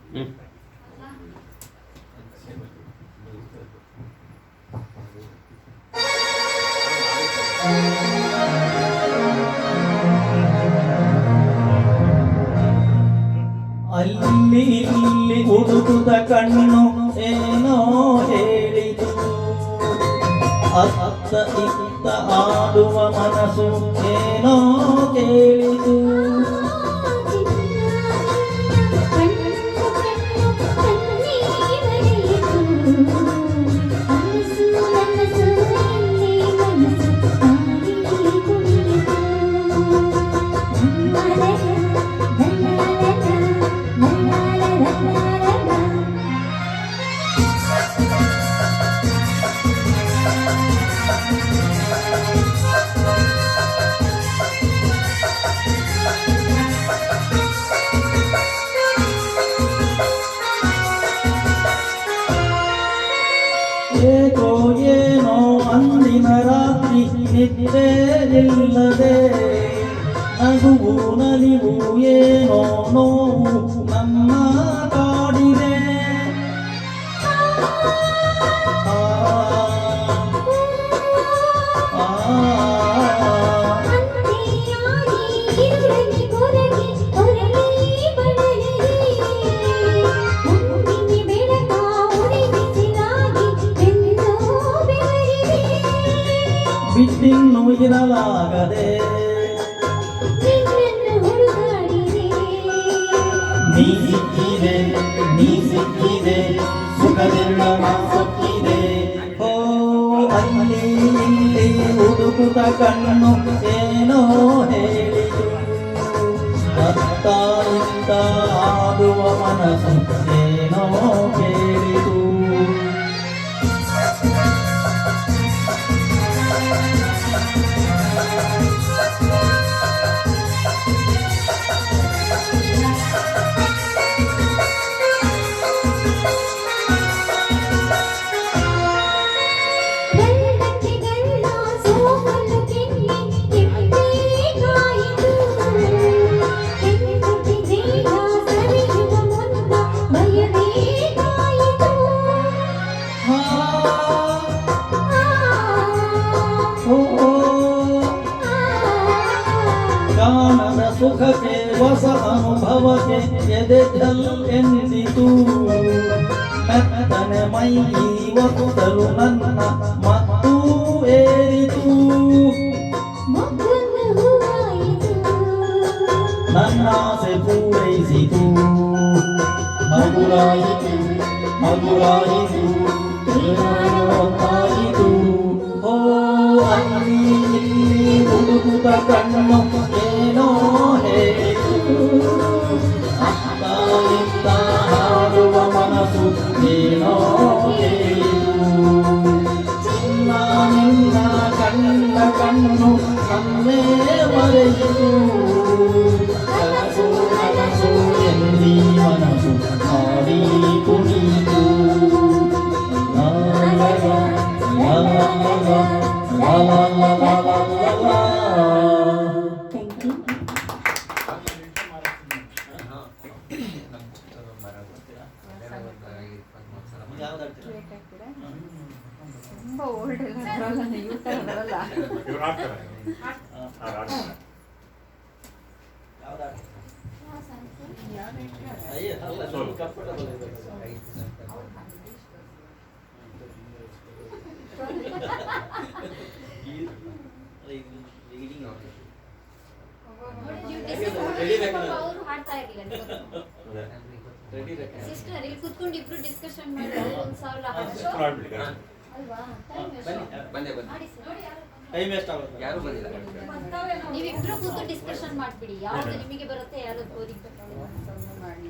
ಅಲ್ಲಿ ಇಲ್ಲಿ ಹುಡುಕುದ ಕಣ್ಣು ಏನೋ ಹೇಳಿತು, ಅತ್ತ ಇತ್ತ ಆಡುವ ಮನಸ್ಸು ಏನೋ ಕೇಳಿತು. ಏಕೋ ಏನೋ ಅಂದಿನ ರಾತ್ರಿ ನಿದ್ದೆ ಇಲ್ಲದೆ, ನಗುವು ನಲಿವು ಏನೋ ನೋವು ನನ್ನ ಕಾಡಿದೆ. ಬಿಟ್ಟಿನ್ನು ಇರಲಾಗದೆ ನೀ ಸಿಕ್ಕಿದೆ, ನೀ ಸಿಕ್ಕಿದೆ, ಸುಖದಿಂದ ಸೊಕ್ಕಿದೆ. ಓ ಅಲ್ಲಿ ಇಲ್ಲಿ ಹುಡುಕುತ್ತ ಕಣ್ಣು ಏನೋ ಹೇಳಿತು, ಅತ್ತ ಇತ್ತ ಆಡುವ ಮನಸ್ಸು ಏನೋ ಕೇಳಿತು. ಕಾಣದ ಸುಖಕ್ಕೆ ಹೊಸ ಅನುಭವಕ್ಕೆ ಎದೆಯೆಂದಿತು, ಮೆತ್ತನೆ ಮೈ ಒತ್ತಲು ನನ್ನ ಮತ್ತು ಏರಿತು. ನನ್ನಾಸೆ ಪೂರೈಸಿತು, ಹಗುರಾಯಿತು ಹಗುರಾಯಿತು ಹೊತ್ತಾಯಿತು. ಓ ಅಲ್ಲಿ ಇಲ್ಲಿ ಹುಡುಕುತ್ತ ಕಣ್ಣು ಏನೋ ಹೇಳಿತು, ಅತ್ತ ಇತ್ತ ಹಾಡುವ ಮನಸ್ಸು ಏನೋ ಹೇಳಿತು. ಚಿನ್ನ ನಿನ್ನ ಕಂಡ ಕಣ್ಣು ನನ್ನೇ ಮರೆಯಿತು, ಕನಸು ಕನಸು ಎಂದಿ ಮನಸ್ಸು ಮಾಡಿ ಕುಣಿತು. ತುಂಬಾ ಓಲ್ಡ್ ಎಲ್ಲ ಯೂಟ್ಯೂಬ್ ಸಿಸ್ಟರ್ ಇಲ್ಲಿ ಕೂತ್ಕೊಂಡು ಇಬ್ರು ಡಿಸ್ಕಷನ್ ಮಾಡಿ ಒಂದು ಸಾವಿರ ಅಲ್ವಾ? ಟೈಮ್ ವೇಸ್ಟ್ ಆಗುತ್ತೆ, ಯಾರು ಬಂದಿಲ್ಲ. ನೀವಿಬ್ರು ಕೂತು ಡಿಸ್ಕಷನ್ ಮಾಡ್ಬಿಡಿ, ಯಾವ್ದು ನಿಮಗೆ ಬರುತ್ತೆ ಯಾರು ಓದಿಕ್ಕೆ ಮಾಡಿ